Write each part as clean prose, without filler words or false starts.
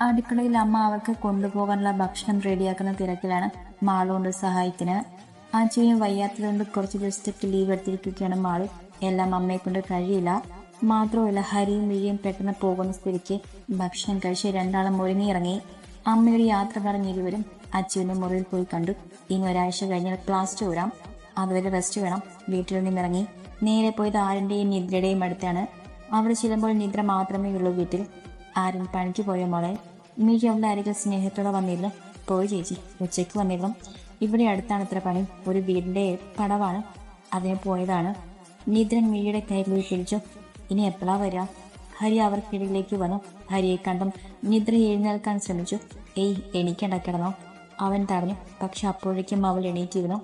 അടുക്കളയിൽ അമ്മ അവർക്ക് കൊണ്ടുപോകാനുള്ള ഭക്ഷണം റെഡിയാക്കുന്ന തിരക്കിലാണ്. മാളുകൊണ്ട് സഹായത്തിന്. അജയും വയ്യാത്തതുകൊണ്ട് കുറച്ച് ദിവസത്തേക്ക് ലീവ് എടുത്തിരിക്കുകയാണ് മാളു. എല്ലാം അമ്മയെ കൊണ്ട് കഴിയില്ല. മാത്രമല്ല ഹരിയും മിഴിയും പെട്ടെന്ന് പോകുന്ന സ്ഥിതിക്ക് ഭക്ഷണം കഴിച്ച് രണ്ടാളും ഒരുങ്ങിയിറങ്ങി. അമ്മയുടെ യാത്ര പറഞ്ഞിരുവരും അച്ഛൻ്റെ മുറിയിൽ പോയി കണ്ടു. ഇനി ഒരാഴ്ച കഴിഞ്ഞാൽ ക്ലാസ് വരാം, അതുവരെ റെസ്റ്റ് വേണം. വീട്ടിൽ നിന്നിറങ്ങി നേരെ പോയത് ആരിൻ്റെയും നിദ്രയുടെയും അടുത്താണ്. അവിടെ ചെല്ലുമ്പോൾ നിദ്ര മാത്രമേ ഉള്ളൂ വീട്ടിൽ. ആര്യൻ പണിക്ക് പോയ മോളെ. മിഴി അവളുടെ അരികിൽ സ്നേഹത്തോടെ വന്നിരുന്നു. പോയി ചേച്ചി, ഉച്ചയ്ക്ക് വന്നിരുന്നു. ഇവിടെ അടുത്താണ് ഇത്ര പണി, ഒരു വീടിൻ്റെ പടവാണ്, അതിന് പോയതാണ്. നിദ്രൻ മിഴിയുടെ കൈകളിൽ പിടിച്ചു. ഇനി എപ്പോഴാ വരിക? ഹരി അവർക്കിടയിലേക്ക് വന്നു. ഹരിയെ കണ്ടും നിദ്ര എഴുന്നേൽക്കാൻ ശ്രമിച്ചു. ഏയ് എണീക്കണ്ട, കിടന്നോ? അവൻ തടഞ്ഞു. പക്ഷെ അപ്പോഴേക്കും അവൾ എണീറ്റിരുന്നു.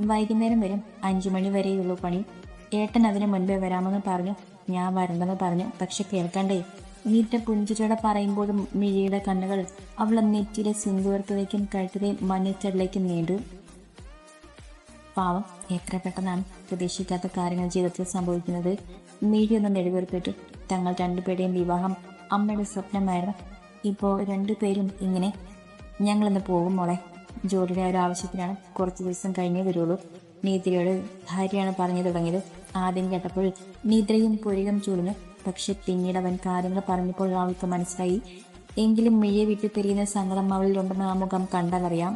വൈകുന്നേരം വരും, 5 മണി വരെയുള്ളൂ പണി. ഏട്ടൻ അതിന് മുൻപേ വരാമെന്ന് പറഞ്ഞു. ഞാൻ വരണ്ടെന്ന് പറഞ്ഞു, പക്ഷെ കേൾക്കണ്ടേ? നിദ്ര പുഞ്ചിരിയോടെ പറയുമ്പോഴും മിഴിയുടെ കണ്ണുകൾ അവളെ നെറ്റിയിലെ സിന്ദൂരത്തിലേക്കും കഴുത്തിലെ മഞ്ഞച്ചടിലേക്കും നീണ്ടു. പാവം, എത്ര പെട്ടെന്നാണ് പ്രതീക്ഷിക്കാത്ത കാര്യങ്ങൾ ജീവിതത്തിൽ സംഭവിക്കുന്നത്. മിഴിയൊന്ന് നെടുവേർപ്പെട്ടു. തങ്ങൾ രണ്ടുപേരുടെയും വിവാഹം അമ്മയുടെ സ്വപ്നമായിരുന്നു. ഇപ്പോൾ രണ്ടുപേരും ഇങ്ങനെ. ഞങ്ങളിന്ന് പോകും മോളെ, ജോലിയുടെ ഒരു ആവശ്യത്തിനാണ്, കുറച്ച് ദിവസം കഴിഞ്ഞേ വരുള്ളൂ. നീതിയോട് ഹരിയാണ് പറഞ്ഞു തുടങ്ങിയത്. ആദ്യം കേട്ടപ്പോൾ നിദ്രയും പുരികം ചൂടുന്നു. പക്ഷെ പിന്നീട് അവൻ കാര്യങ്ങൾ പറഞ്ഞപ്പോൾ അവൾക്ക് മനസ്സിലായി. എങ്കിലും മിഴിയെ വിട്ടു പിരിയുന്ന സങ്കടം അവളിലുണ്ടെന്ന് ആ മുഖം കണ്ടാലറിയാം.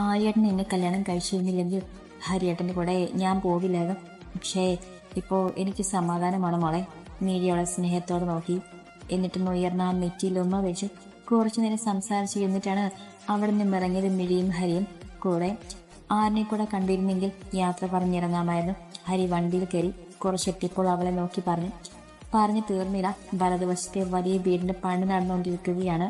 ആര്യേട്ടൻ എന്നെ കല്യാണം കഴിച്ചിരുന്നില്ലെങ്കിൽ ഹരിയേട്ടൻ്റെ കൂടെ ഞാൻ പോകില്ലായിരുന്നു. പക്ഷേ ഇപ്പോൾ എനിക്ക് സമാധാനമാണ് മോളെ. മിഴിയോടെ സ്നേഹത്തോടെ നോക്കി. എന്നിട്ടും ഉയർന്ന ആ നെറ്റിയിൽ ഉമ്മ വെച്ചു. കുറച്ചു നേരം സംസാരിച്ചു. എന്നിട്ടാണ് അവിടെ നിന്ന് ഇറങ്ങിയത് മിഴിയും ഹരിയും കൂടെ. ആരിനെ കൂടെ കണ്ടിരുന്നെങ്കിൽ യാത്ര പറഞ്ഞിറങ്ങാമായിരുന്നു. ഹരി വണ്ടിയിൽ കയറി. കുറച്ചെത്തിയപ്പോൾ അവളെ നോക്കി പറഞ്ഞു തീർന്നില്ല. വലതുവശത്തെ വലിയ വീടിന്റെ പണി നടന്നുകൊണ്ടിരിക്കുകയാണ്.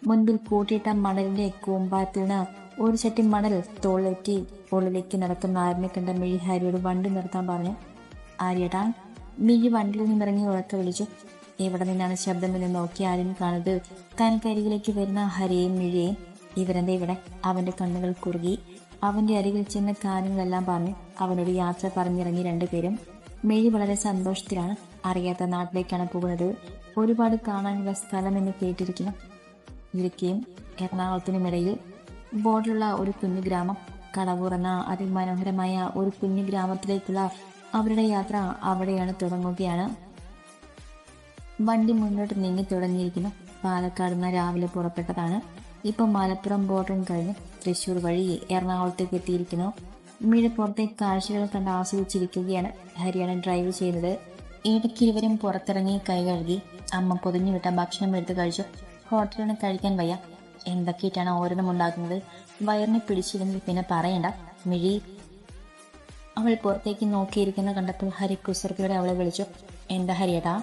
മുൻപിൽ കൂട്ടിയിട്ട മണലിന്റെ കൂമ്പാരത്തിൽ നിന്ന് ഒരു ചട്ടി മണൽ തോളിലെത്തി ഉള്ളിലേക്ക് നടക്കുന്ന ആരിനെ കണ്ട മിഴി ഹരിയോട് വണ്ടി നിർത്താൻ പറഞ്ഞു. ആര്യേട്ടാ. മിഴി വണ്ടിയിൽ നിന്നിറങ്ങി ഉറക്കെ വിളിച്ചു. എവിടെ നിന്നാണ് ശബ്ദമെന്ന് നോക്കി ആര്യൻ കാണുന്നത് തനിക്കരികിലേക്ക് വരുന്ന ഹരിയെയും മിഴിയെയും. ഇവരെന്താ ഇവിടെ? അവന്റെ കണ്ണുകൾ കുറുകി. അവന്റെ അരികിൽ ചെന്ന കാര്യങ്ങളെല്ലാം പറഞ്ഞു അവനോട് യാത്ര പറഞ്ഞിറങ്ങി രണ്ടുപേരും. മിഴി വളരെ സന്തോഷത്തിലാണ്. അറിയാത്ത നാട്ടിലേക്കാണ് പോകുന്നത്. ഒരുപാട് കാണാനുള്ള സ്ഥലമെന്ന് കേട്ടിരിക്കുന്നു. ഇടുക്കിയും എറണാകുളത്തിനുമിടയിൽ ബോർഡിലുള്ള ഒരു കുഞ്ഞു ഗ്രാമം. കടവൂർ എന്ന അതിമനോഹരമായ ഒരു കുഞ്ഞു ഗ്രാമത്തിലേക്കുള്ള അവരുടെ യാത്ര അവിടെയാണ് തുടങ്ങുകയാണ്. വണ്ടി മുന്നോട്ട് നീങ്ങി തുടങ്ങിയിരിക്കുന്നു. പാലക്കാട് നിന്ന് രാവിലെ പുറപ്പെട്ടതാണ്. ഇപ്പം മലപ്പുറം ബോർഡറും കഴിഞ്ഞ് തൃശ്ശൂർ വഴി എറണാകുളത്തേക്ക് എത്തിയിരിക്കുന്നു. മിഴി പുറത്തേക്ക് കാഴ്ചകൾ കണ്ട് ആസ്വദിച്ചിരിക്കുകയാണ്. ഹരിയാണ് ഡ്രൈവ് ചെയ്യുന്നത്. ഇടയ്ക്ക് ഇരുവരും പുറത്തിറങ്ങി കൈ കഴുകി. അമ്മ പൊതിഞ്ഞു വിട്ട ഭക്ഷണം എടുത്ത് കഴിച്ചു. ഹോട്ടലിന് കഴിക്കാൻ വയ്യ. എന്തൊക്കെയിട്ടാണ് ഓരോന്നും ഉണ്ടാക്കുന്നത്. വയറിനെ പിടിച്ചിരുന്നെങ്കിൽ പിന്നെ പറയണ്ട. മിഴി. അവൾ പുറത്തേക്ക് നോക്കിയിരിക്കുന്ന കണ്ടപ്പോൾ ഹരി കുസൃതിയോടെ അവളെ വിളിച്ചു. എന്താ ഹരിയേട്ടാ?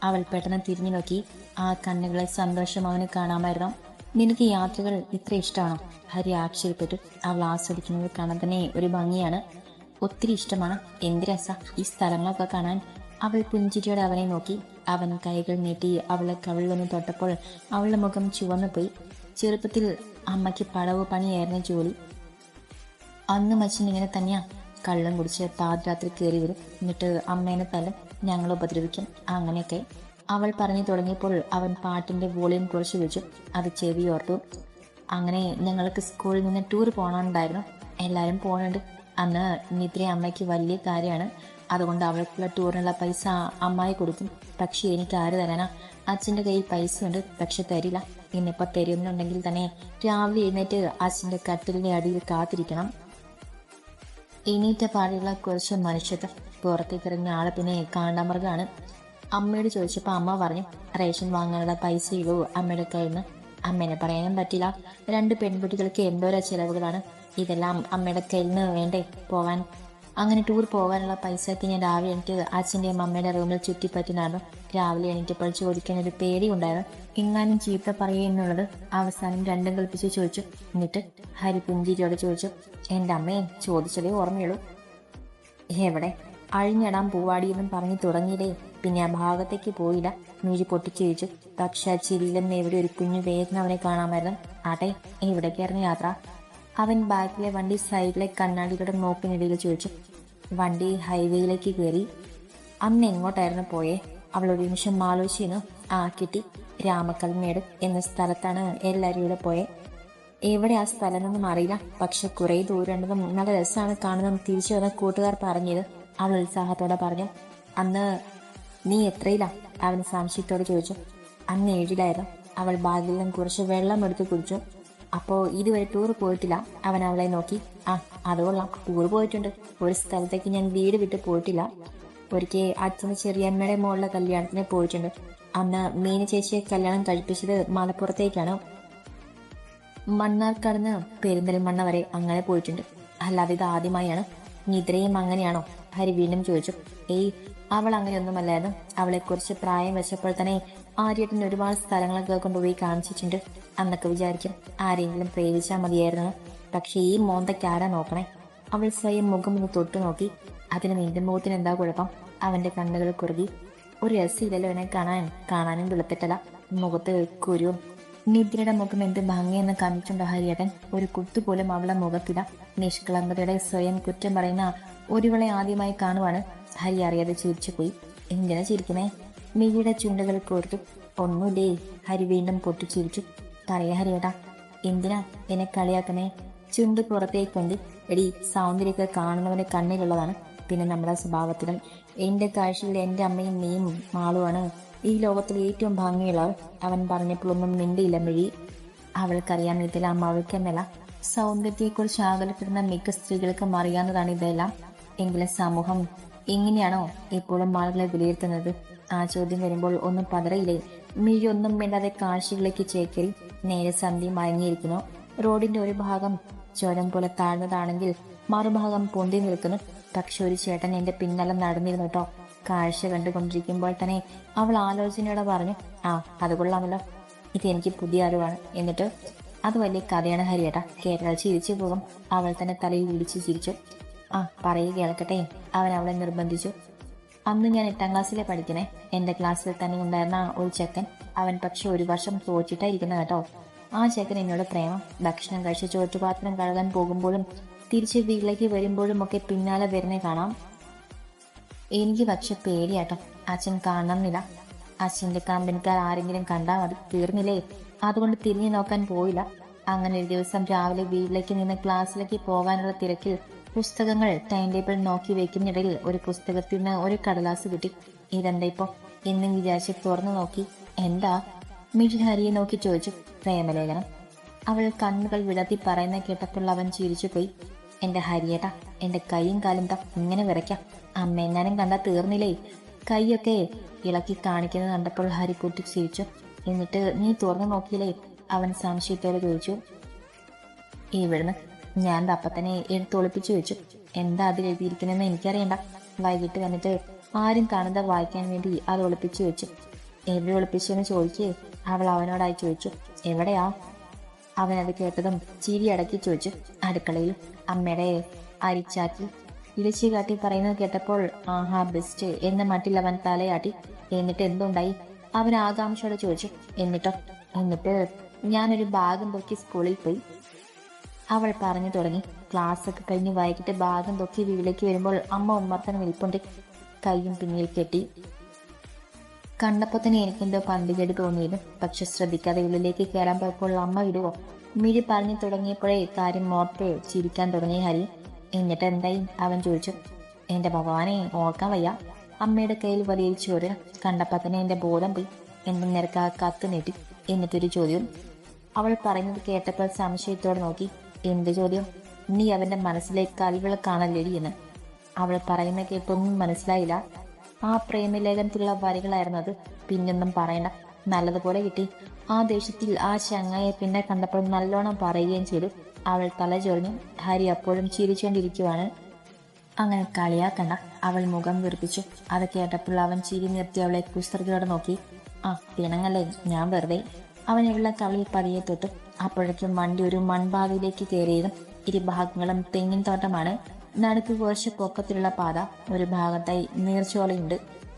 അവൾ പെട്ടെന്ന് തിരിഞ്ഞു നോക്കി. ആ കണ്ണുകളെ സന്തോഷം അവന് കാണാമായിരുന്നു. നിനക്ക് യാത്രകൾ ഇത്ര ഇഷ്ടമാണോ? ഹരി ആശ്ചര്യപ്പെട്ടു. അവൾ ആസ്വദിക്കുന്നത് കാണാൻ തന്നെ ഒരു ഭംഗിയാണ്. ഒത്തിരി ഇഷ്ടമാണ്. എന്ത് രസ ഈ സ്ഥലങ്ങളൊക്കെ കാണാൻ. അവൾ പുഞ്ചിരിയോടെ അവനെ നോക്കി. അവൻ കൈകൾ നീട്ടി അവളെ കവിളിലൊന്ന് തൊട്ടപ്പോൾ അവളുടെ മുഖം ചുവന്നു പോയി. ചെറുപ്പത്തിൽ അമ്മയ്ക്ക് പടവ് പണിയായിരുന്നു ജോലി. അന്ന് മച്ചൻ ഇങ്ങനെ തന്നെയാ. കള്ളം കുടിച്ച് പാതിരാത്രി കയറി വരും. എന്നിട്ട് അമ്മേനെ തല്ലും, ഞങ്ങൾ ഉപദ്രവിക്കും, അങ്ങനെയൊക്കെ. അവൾ പറഞ്ഞു തുടങ്ങിയപ്പോൾ അവൻ പാട്ടിന്റെ വോളിയം കുറച്ച് വെച്ചു. അത് ചെവിയോർത്തു. അങ്ങനെ ഞങ്ങൾക്ക് സ്കൂളിൽ നിന്ന് ടൂർ പോകണമെന്നുണ്ടായിരുന്നു. എല്ലാവരും പോകുന്നുണ്ട്. അന്ന് നിദ്ര അമ്മയ്ക്ക് വലിയ കാര്യമാണ്. അതുകൊണ്ട് അവൾക്കുള്ള ടൂറിനുള്ള പൈസ അമ്മായി കൊടുക്കും. പക്ഷെ എനിക്ക് ആര് തരാനാ? അച്ഛൻ്റെ കയ്യിൽ പൈസ ഉണ്ട്, പക്ഷെ തരില്ല. ഇന്നിപ്പോൾ തരുന്നുണ്ടെങ്കിൽ തന്നെ രാവിലെ എഴുന്നേറ്റ് അച്ഛൻ്റെ കട്ടിലിൻ്റെ അടിയിൽ കാത്തിരിക്കണം. എണീറ്റ പാടിയുള്ള കുറച്ച് മനുഷ്യത്വം. പുറത്തേക്ക് ഇറങ്ങിയ ആളെ പിന്നെ കാണ്ടാമൃഗമാണ്. അമ്മയോട് ചോദിച്ചപ്പോൾ അമ്മ പറഞ്ഞു റേഷൻ വാങ്ങാനുള്ള പൈസയുള്ളൂ അമ്മയുടെ കയ്യിൽ നിന്ന്. അമ്മേനെ പറയാനും പറ്റില്ല. 2 പെൺകുട്ടികൾക്ക് എന്തോരോ ചിലവുകളാണ്. ഇതെല്ലാം അമ്മയുടെ കയ്യിൽ നിന്ന് വേണ്ടേ പോവാൻ. അങ്ങനെ ടൂർ പോകാനുള്ള പൈസയ്ക്ക് ഞാൻ രാവിലെ എനിക്ക് അച്ഛൻ്റെയും അമ്മയുടെ റൂമിൽ ചുറ്റിപ്പറ്റി നടന്നു. രാവിലെ എണീറ്റപ്പോൾ ചോദിക്കാൻ ഒരു പേടി ഉണ്ടായിരുന്നു. എങ്ങാനും ചീത്ത പറയുന്നുള്ളത്. അവസാനം രണ്ടും കൽപ്പിച്ച് ചോദിച്ചു. എന്നിട്ട് ഹരി പുഞ്ചിരിയോടെ ചോദിച്ചു. എൻ്റെ അമ്മയെ ചോദിച്ചതേ ഓർമ്മയുള്ളൂ. എവിടെ? അഴിഞ്ഞിടാൻ പൂവാടിയെന്നും പറഞ്ഞു തുടങ്ങിയില്ലേ. പിന്നെ ആ ഭാഗത്തേക്ക് പോയില്ല. മിഴി പൊട്ടിച്ചിരിച്ചു. പക്ഷെ ആ ചിരിയിലെന്ന് എവിടെ ഒരു കുഞ്ഞു വേദന അവനെ കാണാമായിരുന്നു. ആട്ടെ, എവിടേക്കായിരുന്നു യാത്ര? അവൻ ബാക്കിലെ വണ്ടി സൈഡിലെ കണ്ണാടിയുടെ നോക്കിനിടയിൽ ചോദിച്ചു. വണ്ടി ഹൈവേയിലേക്ക് കയറി. അന്ന് എങ്ങോട്ടായിരുന്നു പോയേ? അവൾ ഒരു നിമിഷം ആലോചിച്ചിരുന്നു. ആ കിട്ടി, രാമക്കൽമേട് എന്ന സ്ഥലത്താണ് എല്ലാവരും ഇവിടെ പോയെ. എവിടെ ആ സ്ഥലം എന്നൊന്നും അറിയില്ല, പക്ഷെ കുറെ ദൂരമുണ്ടെന്നും നല്ല രസമാണ് കാണുന്നതും തിരിച്ചു വന്ന കൂട്ടുകാർ പറഞ്ഞത്, അവൾ ഉത്സാഹത്തോടെ പറഞ്ഞു. അന്ന് നീ എത്രയിലാ? അവൻ സംശയത്തോടെ ചോദിച്ചു. അന്ന് 7-ലായിരുന്നു. അവൾ ബാഗിൽ നിന്നും കുറച്ച് വെള്ളം എടുത്ത് കുടിച്ചു. അപ്പോ ഇതുവരെ ടൂർ പോയിട്ടില്ല? അവൻ അവളെ നോക്കി. ആ, അതുകൊള്ളാം, ടൂർ പോയിട്ടുണ്ട്. ഒരു സ്ഥലത്തേക്ക് ഞാൻ വീട് വിട്ട് പോയിട്ടില്ല. ഒരിക്കൽ അച്ഛൻ്റെ ചെറിയമ്മയുടെ മോളുടെ കല്യാണത്തിന് പോയിട്ടുണ്ട്. അന്ന് മീന ചേച്ചിയെ കല്യാണം കഴിപ്പിച്ചത് മലപ്പുറത്തേക്കാണ്. മണ്ണാർക്കാടുന്ന് പെരിന്തൽമണ്ണ വരെ അങ്ങനെ പോയിട്ടുണ്ട്. അല്ലാതെ ഇത് ആദ്യമായാണ്. നിദ്രയും അങ്ങനെയാണോ? ഹരി വീണ്ടും ചോദിച്ചു. ഏയ്, അവൾ അങ്ങനെയൊന്നുമല്ലായിരുന്നു. അവളെക്കുറിച്ച് പ്രായം വെച്ചപ്പോൾ തന്നെ ആര്യേട്ടൻ ഒരുപാട് സ്ഥലങ്ങളൊക്കെ കൊണ്ടുപോയി കാണിച്ചിട്ടുണ്ട്. അന്നൊക്കെ വിചാരിക്കും ആരെങ്കിലും പ്രേമിച്ചാൽ മതിയായിരുന്നു. പക്ഷെ ഈ മോന്തയ്ക്ക് ആരാ നോക്കണേ? അവൾ സ്വയം മുഖം ഒന്ന് തൊട്ടു നോക്കി. അതിന് നിന്റെ മുഖത്തിന് എന്താ കുഴപ്പം? അവന്റെ കണ്ണുകൾ കുറുകി. ഒരു രസമില്ലല്ലോ എന്നെ കാണാനും വെളുത്തിട്ടല്ല, മുഖത്ത് കുരുവും. നിദ്രയുടെ മുഖം എന്ത് ഭംഗിയെന്ന് കണ്ടിട്ടുണ്ടോ ഹരിയേട്ടൻ? ഒരു കുത്തുപോലും അവളുടെ മുഖത്തില്ല. നിഷ്കളങ്കതയുടെ സ്വയം കുറ്റം പറയുന്ന ഒരുവളെ ആദ്യമായി കാണുവാണ്. ഹരി അറിയാതെ ചിരിച്ചുപോയി. എന്തിനാ ചിരിക്കുന്നേ? മിഴിയുടെ ചുണ്ടുകൾ കോർത്തു. ഒന്നുമില്ലേ. ഹരി വീണ്ടും പൊട്ടിച്ചിരിച്ചു. പറയാ ഹരിയേട്ടാ, എന്തിനാ എന്നെ കളിയാക്കുന്നേ? ചുണ്ട് പുറത്തേക്കൊണ്ട്. എടി, സൗന്ദര്യമൊക്കെ കാണുന്നവന്റെ കണ്ണിലുള്ളതാണ്. പിന്നെ നമ്മുടെ സ്വഭാവത്തിലും. എന്റെ കാഴ്ചയിൽ എന്റെ അമ്മയും നീയും മാളുവാണ് ഈ ലോകത്തിലെ ഏറ്റവും ഭംഗിയുള്ളവർ. അവൻ പറഞ്ഞപ്പോഴൊന്നും മിണ്ടിയില്ല മിഴി. അവൾക്കറിയാം ഇതെല്ലാം അവൾക്കെന്നല്ല, സൗന്ദര്യത്തെക്കുറിച്ച് ആകലപ്പെടുന്ന മിക്ക സ്ത്രീകൾക്കും അറിയാവുന്നതാണ് ഇതെല്ലാം. എങ്കിലും സമൂഹം എങ്ങനെയാണോ എപ്പോഴും ആളുകളെ വിലയിരുത്തുന്നത്? ആ ചോദ്യം വരുമ്പോൾ ഒന്നും പതറയില്ലേ. മിഴി ഒന്നും വേണ്ടാതെ കാഴ്ചകളിലേക്ക് ചേക്കരി. നേരെ സന്ധ്യ മയങ്ങിയിരിക്കുന്നു. റോഡിന്റെ ഒരു ഭാഗം ചുരം പോലെ താഴ്ന്നതാണെങ്കിൽ മറുഭാഗം പൊന്തി നിൽക്കുന്നു. പക്ഷെ ഒരു ചേട്ടൻ എന്റെ പിന്നാലെ നടന്നിരുന്നു കേട്ടോ. കാഴ്ച കണ്ടുകൊണ്ടിരിക്കുമ്പോൾ തന്നെ അവൾ ആലോചനയോടെ പറഞ്ഞു. ആ, അത് കൊള്ളാമല്ലോ. ഇതെനിക്ക് പുതിയ അറിവാണ്. എന്നിട്ട് അത് വലിയ കഥയാണ് ഹരിയേട്ടാ. കേട്ടാൽ ചിരിച്ചു പോകും. അവൾ തന്നെ തലയിൽ ഇടിച്ച് ചിരിച്ചു. ആ, പറയുക കേൾക്കട്ടെ, അവൻ അവളെ നിർബന്ധിച്ചു. അന്ന് ഞാൻ 8ാം ക്ലാസ്സിലെ പഠിക്കണേ. എന്റെ ക്ലാസ്സിൽ തന്നെ ഉണ്ടായിരുന്ന ഒരു ചെക്കൻ. അവൻ പക്ഷെ ഒരു വർഷം തോറ്റിട്ടായിരിക്കുന്ന കേട്ടോ. ആ ചെക്കൻ എന്നോട് പ്രേമം. ഭക്ഷണം കഴിച്ച് ചോറ്റുപാത്രം കഴുകാൻ പോകുമ്പോഴും തിരിച്ച് വീട്ടിലേക്ക് വരുമ്പോഴും ഒക്കെ പിന്നാലെ വരുന്നേ കാണാം. എനിക്ക് പക്ഷെ പേടിയാട്ടോ. അച്ഛൻ കാണണമെന്നില്ല. അച്ഛൻ്റെ കമ്പനിക്കാർ ആരെങ്കിലും കണ്ടാൽ മതി, തീർന്നില്ലേ. അതുകൊണ്ട് തിരിഞ്ഞു നോക്കാൻ പോയില്ല. അങ്ങനെ ഒരു ദിവസം രാവിലെ വീട്ടിലേക്ക് നിന്ന് ക്ലാസ്സിലേക്ക് പോകാനുള്ള തിരക്കിൽ പുസ്തകങ്ങൾ ടൈം ടേബിൾ നോക്കി വെക്കുന്നിടയിൽ ഒരു പുസ്തകത്തിൽ നിന്ന് ഒരു കടലാസ് കിട്ടി. ഇതെന്താ ഇപ്പൊ എന്നും വിചാരിച്ച് തുറന്നു നോക്കി. എന്താ? മിഴി ഹരിയെ നോക്കി ചോദിച്ചു. പ്രേമലേഖനം. അവൾ കണ്ണുകൾ വിടത്തി പറയുന്ന കേട്ടപ്പോൾ അവൻ ചിരിച്ചു പോയി. എന്റെ ഹരിയേട്ടാ, എന്റെ കൈയും കാലും താ ഇങ്ങനെ വിറയ്ക്കാം. അമ്മയെങ്ങാനും കണ്ടാൽ തീർന്നില്ലേ. കൈയൊക്കെ ഇളക്കി കാണിക്കുന്നത് കണ്ടപ്പോൾ ഹരി പൊട്ടി ചിരിച്ചു. എന്നിട്ട് നീ തുറന്നു നോക്കിയില്ലേ? അവൻ സംശയത്തോടെ ചോദിച്ചു. ഇവിടുന്ന് ഞാൻ അപ്പം തന്നെ എടുത്തൊളിപ്പിച്ചു വെച്ചു. എന്താ അതിൽ എഴുതിയിരിക്കുന്നതെന്ന് എനിക്കറിയണ്ട. വൈകിട്ട് വന്നിട്ട് ആരും കാണാതെ വായിക്കാൻ വേണ്ടി അത് ഒളിപ്പിച്ചു വെച്ചു. എവിടെ ഒളിപ്പിച്ചെന്ന് ചോദിക്കേ? അവൾ അവനോടായി ചോദിച്ചു. എവിടെയാ? അവൻ അത് കേട്ടതും ചിരി അടക്കി ചോദിച്ചു. അടുക്കളയിൽ, അമ്മയുടെ അരിച്ചാക്കി. ഇടിച്ചു കാട്ടി പറയുന്നത് കേട്ടപ്പോൾ ആഹാ ബെസ്റ്റ് എന്ന മട്ടിൽ അവൻ തലയാട്ടി. എന്നിട്ട് എന്തുണ്ടായി? അവൻ ആകാംക്ഷയോടെ ചോദിച്ചു. എന്നിട്ട് ഞാനൊരു ബാഗും പൊക്കി സ്കൂളിൽ പോയി. അവൾ പറഞ്ഞു തുടങ്ങി. ക്ലാസ്സൊക്കെ കഴിഞ്ഞ് വൈകിട്ട് ബാഗും പൊക്കി വീട്ടിലേക്ക് വരുമ്പോൾ അമ്മ ഉമ്മർത്തനം നിൽപ്പുണ്ട്. കൈയും പിന്നിൽ കെട്ടി. കണ്ടപ്പോൾ തന്നെ എനിക്കെന്തോ പന്തികേട് തോന്നിയിരുന്നു. പക്ഷെ ശ്രദ്ധിക്കാതെ ഉള്ളിലേക്ക് കയറാൻ പോയപ്പോൾ അമ്മ വിടുവോ? മിഴി പറഞ്ഞു തുടങ്ങിയപ്പോഴേ കാര്യം ഓർത്ത് ചിരിക്കാൻ തുടങ്ങി ഹരി. എന്നിട്ട് എന്തായി? അവൻ ചോദിച്ചു. എന്റെ ഭഗവാനെ, ഓർക്കാൻ വയ്യ. അമ്മയുടെ കയ്യിൽ വലിയ ചോര കണ്ടപ്പോൾ തന്നെ എന്റെ ബോധം പോയി. എന്നും നിരക്ക് ആ കത്ത് നീട്ടി. എന്നിട്ടൊരു ചോദ്യം. അവൾ പറയുന്നത് കേട്ടപ്പോൾ സംശയത്തോടെ നോക്കി. എന്ത് ചോദ്യം? നീ അവന്റെ മനസ്സിലേക്ക് കൽവിളക്കാണല്ലേടി എന്ന്. അവൾ പറയുന്ന കേട്ടൊന്നും മനസ്സിലായില്ല. ആ പ്രേമലേഖനത്തിലുള്ള വരികളായിരുന്നു അത്. പിന്നൊന്നും പറയണ്ട, നല്ലതുപോലെ കിട്ടി. ആ ദേഷ്യത്തിൽ ആ ചങ്ങായെ പിന്നെ കണ്ടപ്പോൾ നല്ലോണം പറയുകയും ചെയ്തു. അവൾ തല ചൊറിഞ്ഞു. ഹരി അപ്പോഴും ചിരിച്ചുകൊണ്ടിരിക്കുവാണ്. അങ്ങനെ കളിയാക്കണ്ട, അവൾ മുഖം വീർപ്പിച്ചു. അത് കേട്ടപ്പോൾ അവൻ ചിരി നിർത്തി അവളെ കുസൃതിയോടെ നോക്കി. ആ, പിണങ്ങല്ലേ, ഞാൻ വെറുതെ. അവൻ ഉള്ള കളിയിൽ പതിയെ തൊട്ടു. അപ്പോഴേക്കും വണ്ടി ഒരു മൺപാതയിലേക്ക് കയറിയതും ഇരുഭാഗങ്ങളും തെങ്ങിൻ തോട്ടമാണ്. നടുക്ക് കുറച്ച് പൊക്കത്തിലുള്ള പാത. ഒരു ഭാഗത്തായി നീർച്ചോലയുണ്ട്.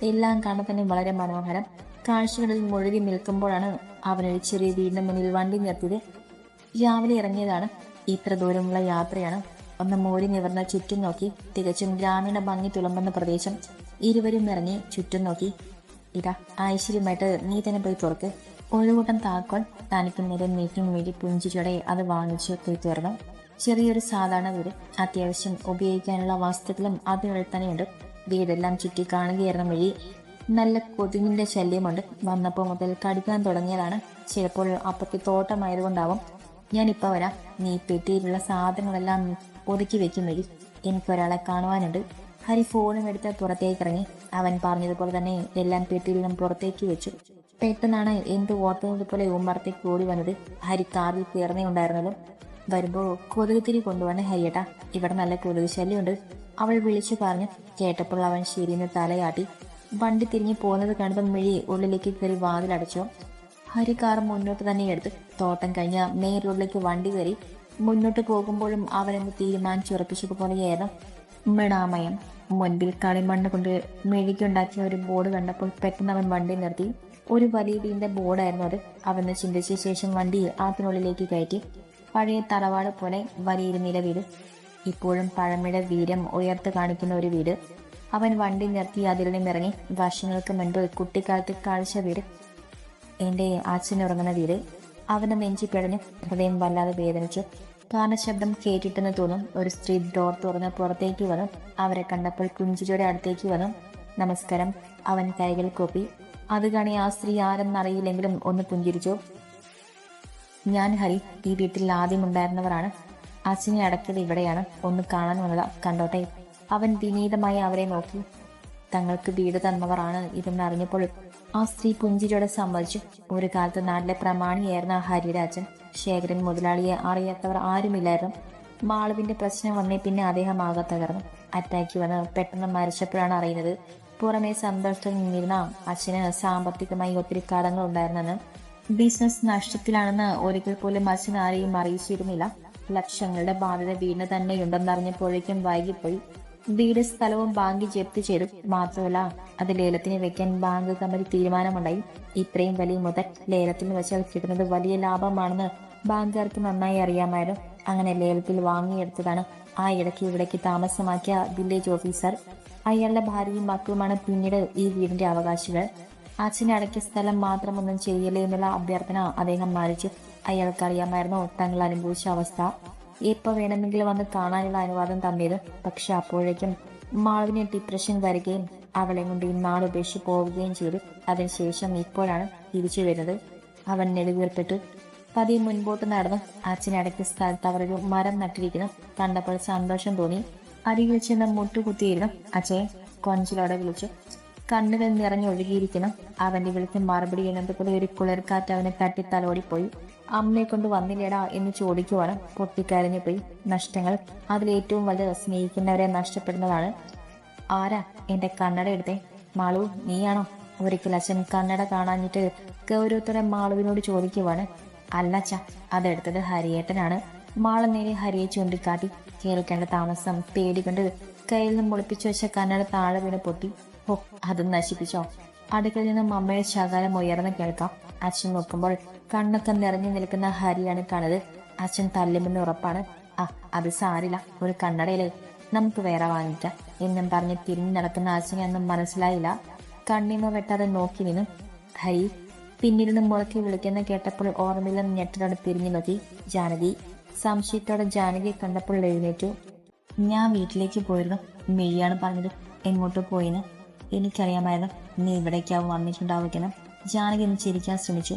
എല്ലാം കാണാൻ തന്നെ വളരെ മനോഹരം. കാഴ്ചകളിൽ മുഴുകി നിൽക്കുമ്പോഴാണ് അവനൊരു ചെറിയ വീടിന് മുന്നിൽ വണ്ടി നിർത്തിയത്. രാവിലെ ഇറങ്ങിയതാണ്. ഇത്ര ദൂരമുള്ള യാത്രയാണ്. ഒന്ന് മൂടി നിവർന്ന ചുറ്റും നോക്കി. തികച്ചും ഗ്രാമീണ ഭംഗി തുളുമ്പുന്ന പ്രദേശം. ഇരുവരും ഇറങ്ങി ചുറ്റും നോക്കി. ഇതാ ഐശ്വര്യമായിട്ട് നീ തന്നെ പോയി തുറക്ക്. ഒരു കൂട്ടം താക്കോൽ തനിക്ക് നേരെ നീക്കും വേണ്ടി പുഞ്ചിരിയോടെ അത് വാങ്ങിച്ചു പോയി തുറന്നു. ചെറിയൊരു സാധാരണ വീട്, അത്യാവശ്യം ഉപയോഗിക്കാനുള്ള വസ്തുക്കളും അതിനുള്ളിൽ തന്നെയുണ്ട്. വീടെല്ലാം ചുറ്റി കാണുകയായിരുന്ന വഴി നല്ല കൊതുകിന്റെ ശല്യമുണ്ട്. വന്നപ്പോൾ മുതൽ കടിക്കാൻ തുടങ്ങിയതാണ്. ചിലപ്പോൾ അപ്പയ്ക്ക് തോട്ടമായതുകൊണ്ടാവും. ഞാനിപ്പോൾ വരാം. നീ പെട്ടിയിലുള്ള സാധനങ്ങളെല്ലാം ഒതുക്കി വെക്കും വഴി. എനിക്കൊരാളെ കാണുവാനുണ്ട്. ഹരി ഫോണും എടുത്ത് പുറത്തേക്ക് ഇറങ്ങി. അവൻ പറഞ്ഞതുപോലെ തന്നെ എല്ലാം പെട്ടിയിൽ നിന്നും പുറത്തേക്ക് വെച്ചു. പെട്ടെന്നാണ് എന്ത് ഓർക്കുന്നത് പോലെ ഉമ്മറത്തേക്ക് ഓടി വന്നത്. ഹരി കാറിൽ കയറുന്നേ ഉണ്ടായിരുന്നല്ലോ. വരുമ്പോ കൊതുക് തിരി കൊണ്ടുവന്ന് ഹരിയേട്ടാ, ഇവിടെ നല്ല കൊതുക് ശല്യമുണ്ട്, അവൾ വിളിച്ചു പറഞ്ഞു. കേട്ടപ്പോൾ അവൻ ശരിയെന്ന് തലയാട്ടി. വണ്ടി തിരിഞ്ഞു പോകുന്നത് കണ്ടതും മിഴി ഉള്ളിലേക്ക് കയറി വാതിലടച്ചു. ഹരി കാർ മുന്നോട്ട് തന്നെ എടുത്ത് തോട്ടം കഴിഞ്ഞ മെയിൻ റോഡിലേക്ക് വണ്ടി കയറി. മുന്നോട്ട് പോകുമ്പോഴും അവനെന്ന് തീരുമാനിച്ചുറപ്പിച്ചതുപോലെയായിരുന്നു. മിടാമയം മുൻപിൽ കളിമണ്ണ് കൊണ്ട് മെഴുകിയുണ്ടാക്കിയ ഒരു ബോർഡ് കണ്ടപ്പോൾ പെട്ടെന്ന് അവൻ വണ്ടി നിർത്തി. ഒരു വലിയ വീടിന്റെ ബോർഡായിരുന്നു അത്. അവന്ന് ചിന്തിച്ച ശേഷം വണ്ടി അതിനുള്ളിലേക്ക് കയറ്റി. പഴയ തറവാട് പോലെ വലിയൊരു നില വീട്, ഇപ്പോഴും പഴമയുടെ വീര്യം ഉയർത്ത് കാണിക്കുന്ന ഒരു വീട്. അവൻ വണ്ടി നിർത്തി അതിൽ നിന്നിറങ്ങി. വർഷങ്ങൾക്ക് മുൻപ് കുട്ടിക്കാലത്ത് കാഴ്ച വീട്, എൻ്റെ അച്ഛൻ ഉറങ്ങുന്ന വീട്. അവന്റെ നെഞ്ചി പിടഞ്ഞു. ഹൃദയം വല്ലാതെ വേദനിച്ചു. ശബ്ദം കേട്ടിട്ടെന്ന് തോന്നും. ഒരു സ്ത്രീ ഡോർ തുറന്ന് പുറത്തേക്ക് വന്നു. അവരെ കണ്ടപ്പോൾ കുഞ്ചിരിയുടെ അടുത്തേക്ക് വന്നു. നമസ്കാരം. അവൻ കൈകൾ കൂപ്പി. അത് കാണി ആ സ്ത്രീ ആരെന്നറിയില്ലെങ്കിലും ഒന്ന് പുഞ്ചിരിച്ചു. ഞാൻ ഹരി, ഈ വീട്ടിൽ ആദ്യം ഉണ്ടായിരുന്നവരാണ്. അച്ഛനെ അടക്കിയത് ഇവിടെയാണ്. ഒന്ന് കാണാൻ വന്നതാ, കണ്ടോട്ടെ. അവൻ വിനീതമായി അവരെ നോക്കി. തങ്ങൾക്ക് വീട് തന്നവരാണ് ഇതെന്ന് അറിഞ്ഞപ്പോൾ ആ സ്ത്രീ പുഞ്ചിരിയോടെ സമ്മതിച്ചു. ഒരു കാലത്ത് നാട്ടിലെ പ്രമാണിയായിരുന്ന ഹരിയുടെ അച്ഛൻ ശേഖരൻ മുതലാളിയെ അറിയാത്തവർ ആരുമില്ലായിരുന്നു. മാളുവിന്റെ പ്രശ്നം വന്നേ പിന്നെ അദ്ദേഹം ആകെ തകർന്നു. അറ്റാക്ക് വന്ന് പെട്ടെന്ന് മരിച്ചപ്പോഴാണ് അറിയുന്നത്. പുറമേ സന്തോഷത്തിൽ നിന്നിരുന്ന അച്ഛന് സാമ്പത്തികമായി ഒത്തിരി കടങ്ങൾ ഉണ്ടായിരുന്നെന്ന്. ബിസിനസ് നഷ്ടത്തിലാണെന്ന് ഒരിക്കൽ പോലും അച്ഛൻ ആരെയും അറിയിച്ചിരുന്നില്ല. ലക്ഷങ്ങളുടെ ബാധ്യത വീടിന് തന്നെയുണ്ടെന്നറിഞ്ഞപ്പോഴേക്കും വൈകിപ്പോയി. വീട് സ്ഥലവും ബാങ്ക് ജപ്തി ചെയ്തു. മാത്രമല്ല അത് ലേലത്തിന് വെക്കാൻ ബാങ്ക് കമ്പനി തീരുമാനമുണ്ടായി. ഇത്രയും വലിയ മുതൽ ലേലത്തിൽ വെച്ചാൽ കിട്ടുന്നത് വലിയ ലാഭമാണെന്ന് ബാങ്കുകാർക്ക് നന്നായി അറിയാമായിരുന്നു. അങ്ങനെ ലേലത്തിൽ വാങ്ങിയെടുത്തതാണ് ആ ഇടയ്ക്ക് ഇവിടേക്ക് താമസമാക്കിയ വില്ലേജ് ഓഫീസർ. അയാളുടെ ഭാര്യയും മക്കളുമാണ് പിന്നീട് ഈ വീടിന്റെ അവകാശികൾ. അച്ഛനെ അടക്കിയ സ്ഥലം മാത്രമൊന്നും ചെയ്യലേ എന്നുള്ള അഭ്യർത്ഥന അദ്ദേഹം മാനിച്ചു. അയാൾക്കറിയാമായിരുന്നു തങ്ങൾ അനുഭവിച്ച അവസ്ഥ. എപ്പോൾ വേണമെങ്കിലും വന്ന് കാണാനുള്ള അനുവാദം തന്നിരുന്നു. പക്ഷെ അപ്പോഴേക്കും മാളുവിന് ഡിപ്രഷൻ വരികയും അവളെ കൊണ്ട് ഈ നാട് ഉപേക്ഷിച്ച് പോവുകയും ചെയ്തു. അതിനുശേഷം ഇപ്പോഴാണ് തിരിച്ചു വരുന്നത്. അവൻ നെടുവീർപ്പെട്ടു. പതിയെ മുൻപോട്ട് നടന്നു. അച്ഛനെ അടക്കിയ സ്ഥലത്ത് അവരൊരു മരം നട്ടിരിക്കുന്നു. കണ്ടപ്പോൾ സന്തോഷം തോന്നി. അരികിൽ ചെന്ന് മുട്ടുകുത്തിയിരുന്നു. അച്ഛയെ കൊഞ്ചിലോടെ വിളിച്ചു. കണ്ണുകൾ നിറഞ്ഞൊഴുകിയിരിക്കണം. അവന്റെ വിളിച്ച് മറുപടി എന്നതുപോലെ ഒരു കുളിർക്കാറ്റ് അവനെ തട്ടി തലോടിപ്പോയി. അമ്മയെ കൊണ്ട് വന്നില്ലേടാ എന്ന് ചോദിക്കുവാണ്. പൊട്ടിക്കരഞ്ഞു പോയി. നഷ്ടങ്ങൾ അതിലേറ്റവും വലുത് സ്നേഹിക്കുന്നവരെ നഷ്ടപ്പെടുന്നതാണ്. ആരാ എന്റെ കണ്ണട എടുത്തേ? മാളു, നീയാണോ? ഒരിക്കൽ അച്ഛൻ കണ്ണട കാണാഞ്ഞിട്ട് ഗൗരവത്തോടെ മാളുവിനോട് ചോദിക്കുവാണ്. അല്ലച്ച, അതെടുത്തത് ഹരിയേട്ടനാണ്. മാളു നേരെ ഹരിയെ ചൂണ്ടിക്കാട്ടി. കേൾക്കേണ്ട താമസം പേടികൊണ്ട് കയ്യിൽ നിന്ന് മുളിപ്പിച്ചു വെച്ച കണ്ണട താഴെ വീണ് പൊട്ടി. ഓ, അത് നശിപ്പിച്ചോ? അടുക്കളയിൽ നിന്നും അമ്മയുടെ ശകാരം ഉയർന്ന് കേൾക്കാം. അച്ഛൻ നോക്കുമ്പോൾ കണ്ണൊക്കെ നിറഞ്ഞു നിൽക്കുന്ന ഹരിയാണ് കാണുന്നത്. അച്ഛൻ തല്ലുമെന്ന് ഉറപ്പാണ്. അത് സാരില്ല, ഒരു കണ്ണടയിലെ നമുക്ക് വേറെ വാങ്ങിക്കാം എന്നും പറഞ്ഞ് തിരിഞ്ഞു നടക്കുന്ന അച്ഛനെ ഒന്നും മനസ്സിലായില്ല. കണ്ണിമ വെട്ടാതെ നോക്കി നിന്നു. ഹരി പിന്നിരുന്ന് മുളക്കി വിളിക്കുന്ന കേട്ടപ്പോൾ ഓർമ്മയിലും ഞെട്ടലോടെ തിരിഞ്ഞു നോക്കി. ജാനകി. സംശയത്തോടെ ജാനകിയെ കണ്ടപ്പോൾ എഴുന്നേറ്റു. ഞാൻ വീട്ടിലേക്ക് പോയിരുന്നു. മെയ്യാണ് പറഞ്ഞത്. എങ്ങോട്ട് പോയിന്ന് എനിക്കറിയാമായിരുന്നു. നീ ഇവിടേക്കാവും വന്നിട്ടുണ്ടാവുകയാണ്. ജാനകി ഒന്ന് ചിരിക്കാൻ ശ്രമിച്ചു.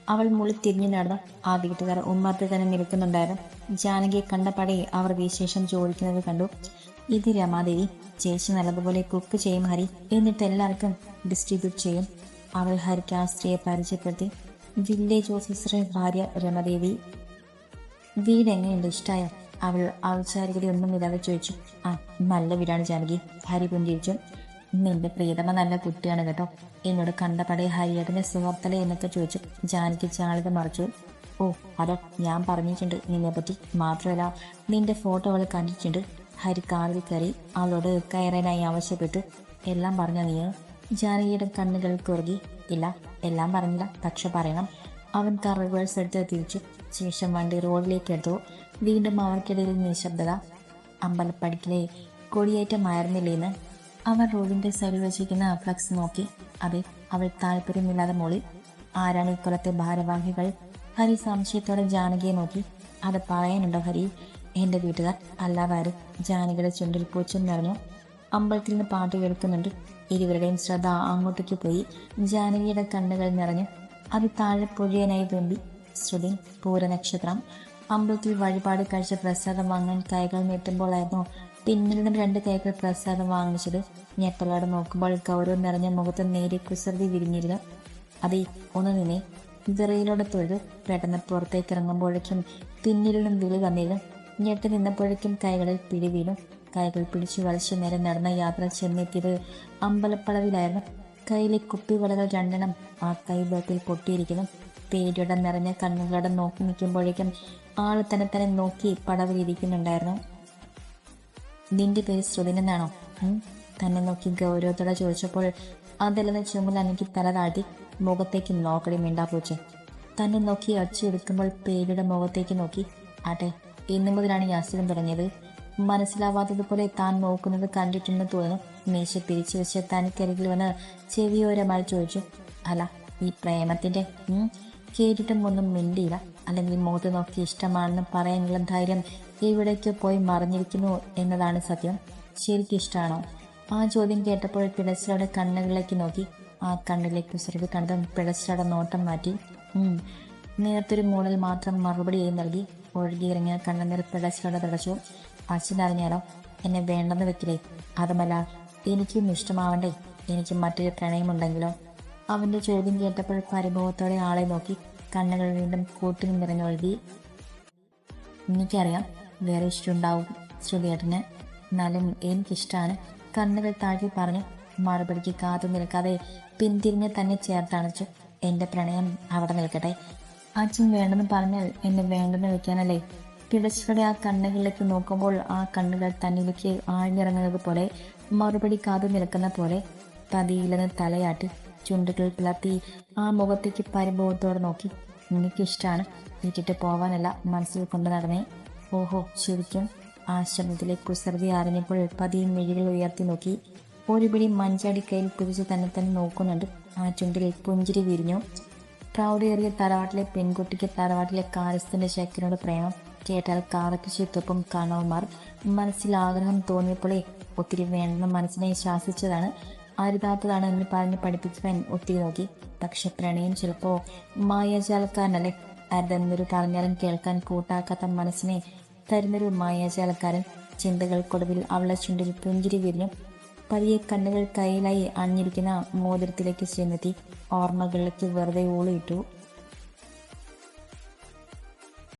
അവൾ മുളി തിരിഞ്ഞു നടന്നു. ആ വീട്ടുകാർ ഉമ്മർത്ത് തന്നെ നിൽക്കുന്നുണ്ടായിരുന്നു. ജാനകിയെ കണ്ടപടി അവർ വിശേഷം ചോദിക്കുന്നത് കണ്ടു. ഇത് രമാദേവി ചേച്ചി നല്ലതുപോലെ കുക്ക് ചെയ്യും ഹരി, എന്നിട്ട് എല്ലാവർക്കും ഡിസ്ട്രിബ്യൂട്ട് ചെയ്യും. അവൾ ഹരിക്ക് ആ സ്ത്രീയെ പരിചയപ്പെടുത്തി. വില്ലേജ് ഓഫീസറെ ഭാര്യ രമദേവി. വീട് എങ്ങനെയുണ്ട്, ഇഷ്ടമായോ? അവൾ ഔചാരികത ഒന്നും ഇല്ലാതെ ചോദിച്ചു. നല്ല വീടാണ് ജാനകി. ഹരി പുഞ്ചിരിച്ചു. നിന്റെ പ്രിയതമ നല്ല കുട്ടിയാണ് കേട്ടോ. എന്നോട് കണ്ടപടെ ഹരിയേട്ടനെ സുഹൃത്തലെ എന്നൊക്കെ ചോദിച്ചു. ജാനകി ചാളിത മറിച്ചു. ഓ, അതോ, ഞാൻ പറഞ്ഞിട്ടുണ്ട് നിന്നെപ്പറ്റി. മാത്രമല്ല നിന്റെ ഫോട്ടോ അവൾ കണ്ടിട്ടുണ്ട്. ഹരി കാറിൽ കയറി അവളോട് കയറാനായി ആവശ്യപ്പെട്ടു. എല്ലാം പറഞ്ഞ നീ? ജാനകിയുടെ കണ്ണുകൾ കുറുകി. ഇല്ല, എല്ലാം പറഞ്ഞില്ല, പക്ഷെ പറയണം. അവൻ കാർ റിവേഴ്സ് എടുത്ത് തിരിച്ചു. ശേഷം വണ്ടി റോഡിലേക്ക് എടുത്തു. വീണ്ടും അവർക്കിടയിൽ നിശബ്ദത. അമ്പലപ്പടിക്കിലെ കൊടിയേറ്റമായിരുന്നില്ലേന്ന് അവൻ റോഡിന്റെ സൈഡിൽ വെച്ചിരിക്കുന്ന ഫ്ലക്സ് നോക്കി. അതെ, അവൾ താല്പര്യമില്ലാതെ മോളി. ആരാണ് ഇക്കൊല്ലത്തെ ഭാരവാഹികൾ? ഹരി സംശയത്തോടെ ജാനകിയെ നോക്കി. അത് പറയാനുണ്ടോ ഹരി? എൻ്റെ വീട്ടുകാർ, അല്ലാതാരും. ജാനകിയുടെ ചുണ്ടിൽ പൂച്ചം നിറഞ്ഞു. അമ്പലത്തിൽ നിന്ന് പാട്ട് കേൾക്കുന്നുണ്ട്. ഇരുവരുടെയും ശ്രദ്ധ അങ്ങോട്ടേക്ക് പോയി. ജാനകിയുടെ കണ്ണുകൾ നിറഞ്ഞു. അത് താഴെ പൊഴിയനായി വെമ്പി. ശ്രുതി പൂരനക്ഷത്രം. അമ്പലത്തിൽ വഴിപാട് കഴിച്ച പ്രസാദം വാങ്ങാൻ കൈകൾ നീട്ടുമ്പോഴായിരുന്നു പിന്നിൽ നിന്നും 2 കൈകൾ പ്രസാദം വാങ്ങിച്ചത്. ഞെട്ടലോടെ നോക്കുമ്പോൾ ഗൗരവം നിറഞ്ഞ മുഖത്ത് നേരിയ കുസൃതി വിരിഞ്ഞിരുന്നു. അതേ, ഒന്ന് നിന്നെ. വിറയിലൂടെ തൊഴുതു പെട്ടെന്ന് പുറത്തേക്ക് ഇറങ്ങുമ്പോഴേക്കും പിന്നിൽ നിന്നും വിളി വന്നിരുന്നു. ഞെട്ടി നിന്നപ്പോഴേക്കും കൈകളിൽ പിടി വീണു. കൈകൾ പിടിച്ചു വലിച്ചു നേരെ നടന്ന യാത്ര ചെന്നെത്തിയത് അമ്പലപ്പളവിലായിരുന്നു. കയ്യിലെ കുപ്പിവളകൾ 2 ആ കൈബോട്ടിൽ പൊട്ടിയിരിക്കുന്നു. പേടിയുടെ നിറഞ്ഞ കണ്ണുകളോടെ നോക്കി നിൽക്കുമ്പോഴേക്കും ആള് തന്നെ നോക്കി പടവിലിരിക്കുന്നുണ്ടായിരുന്നു. നിന്റെ പേര് ശ്രുതിനെന്നാണോ? തന്നെ നോക്കി ഗൗരവത്തോടെ ചോദിച്ചപ്പോൾ അതല്ലെന്ന് ചുമൽ എനിക്ക് തല താഴ്ത്തി. മുഖത്തേക്ക് നോക്കടി മിണ്ടാപ്പൂച്ച. തന്നെ നോക്കി ഒച്ചയെടുക്കുമ്പോൾ പേടിയുടെ മുഖത്തേക്ക് നോക്കി. ആട്ടെ, ഇന്നു മുതലാണ് ഈ അസുഖം തുടങ്ങിയത്. മനസ്സിലാവാത്തതുപോലെ താൻ നോക്കുന്നത് കണ്ടിട്ടുണ്ടെന്ന് തോന്നുന്നു. മീശ പിരിച്ചു വെച്ച് തനിക്കരികിൽ വന്ന് ചെവിയോരമായി ചോദിച്ചു. അല്ല, ഈ പ്രേമത്തിന്റെ കേട്ടിട്ടും ഒന്നും മിണ്ടിയില്ല. അല്ലെങ്കിൽ മുഖത്ത് നോക്കി ഇഷ്ടമാണെന്ന് പറയാനുള്ള ധൈര്യം എവിടേക്കോ പോയി മറിഞ്ഞിരിക്കുന്നു എന്നതാണ് സത്യം. ശരിക്കും ഇഷ്ടമാണോ? ആ ചോദ്യം കേട്ടപ്പോൾ പിടച്ചിലയുടെ കണ്ണുകളിലേക്ക് നോക്കി. ആ കണ്ണിലേക്ക് കുസൃതി കണ്ടതും പിടച്ചിലയുടെ നോട്ടം മാറ്റി. നേരത്തൊരു മൂടൽ മാത്രം മറുപടിയായി നൽകി. ഒഴുകിയിറങ്ങിയ കണ്ണുനീർ പിടച്ചിലയുടെ തടച്ചു. അച്ഛനറിഞ്ഞാലോ? എന്നെ വേണ്ടെന്ന് വെക്കില്ലേ? അതുമല്ല, എനിക്കും ഇഷ്ടമാവണ്ടേ? എനിക്ക് മറ്റൊരു പ്രണയമുണ്ടെങ്കിലോ? അവൻ്റെ ചോദ്യം കേട്ടപ്പോൾ പരിഭവത്തോടെ ആളെ നോക്കി. കണ്ണുകൾ വീണ്ടും കൂട്ടിൽ നിറഞ്ഞൊഴുകി. എനിക്കറിയാം വേറെ ഇഷ്ടമുണ്ടാവും ശ്രുതിയേട്ടന്, എന്നാലും എനിക്കിഷ്ടമാണ്. കണ്ണുകൾ താഴ്ത്തി പറഞ്ഞു. മറുപടിക്ക് കാത്തു നിൽക്കാതെ പിന്തിരിഞ്ഞ് തന്നെ ചേർത്തണച്ചു. എൻ്റെ പ്രണയം അവിടെ നിൽക്കട്ടെ. അച്ഛൻ വേണ്ടെന്ന് പറഞ്ഞാൽ എന്നെ വേണ്ടെന്ന് വെക്കാനല്ലേ? പിടച്ചുടെ ആ കണ്ണുകളിലേക്ക് നോക്കുമ്പോൾ ആ കണ്ണുകൾ തന്നിലേക്ക് ആഴ്ന്നിറങ്ങുന്നത് പോലെ, മറുപടി കാത്തു നിൽക്കുന്ന പോലെ. പതിയിലെന്ന് തലയാട്ടി ചുണ്ടുകൾ പിളർത്തി ആ മുഖത്തേക്ക് പരിഭവത്തോടെ നോക്കി. എനിക്കിഷ്ടമാണ്, വീട്ടിട്ട് പോവാനല്ല മനസ്സിൽ കൊണ്ടു നടന്നേ. ഓഹോ, ശരിക്കും? ആ ശബ്ദത്തിലെ കുസൃതി അറിഞ്ഞപ്പോൾ പതിയും മിഴികൾ ഉയർത്തി നോക്കി. ഒരു പിടി മഞ്ചാടി കയ്യിൽ പിടിച്ച് തന്നെ നോക്കുന്നുണ്ട്. ആ ചുണ്ടിൽ പുഞ്ചിരി വിരിഞ്ഞു. പ്രൗഢിയേറിയ തറവാട്ടിലെ പെൺകുട്ടിക്ക് തറവാട്ടിലെ കാര്യസ്ഥന്റെ ശക്തിനോട് പ്രേമം കേട്ടാൽ കാറയ്ക്ക് ചിത്തപ്പും കാണവന്മാർ. മനസ്സിൽ ആഗ്രഹം തോന്നിയപ്പോഴേ ഒത്തിരി വേണ്ടെന്ന് മനസ്സിനെ ശാസിച്ചതാണ്. അരുതാത്തതാണ് എന്ന് പറഞ്ഞ് പഠിപ്പിക്കാൻ ഒത്തിരി നോക്കി. പക്ഷെ പ്രണയം ചിലപ്പോൾ മായാജാലക്കാരനല്ലേ? അരുതെന്നൊരു പറഞ്ഞാലും കേൾക്കാൻ കൂട്ടാക്കാത്ത മനസ്സിനെ തരുന്നൊരു മായാജാലക്കാരൻ. ചിന്തകൾക്കൊടുവിൽ അവളുടെ ചുണ്ടിൽ പുഞ്ചിരി വിരിഞ്ഞു. പതിയെ കണ്ണുകൾ കയ്യിലായി അണിഞ്ഞിരിക്കുന്ന മോതിരത്തിലേക്ക് ചെന്നെത്തി. ഓർമ്മകളിലേക്ക് വെറുതെ ഊളിയിട്ടു.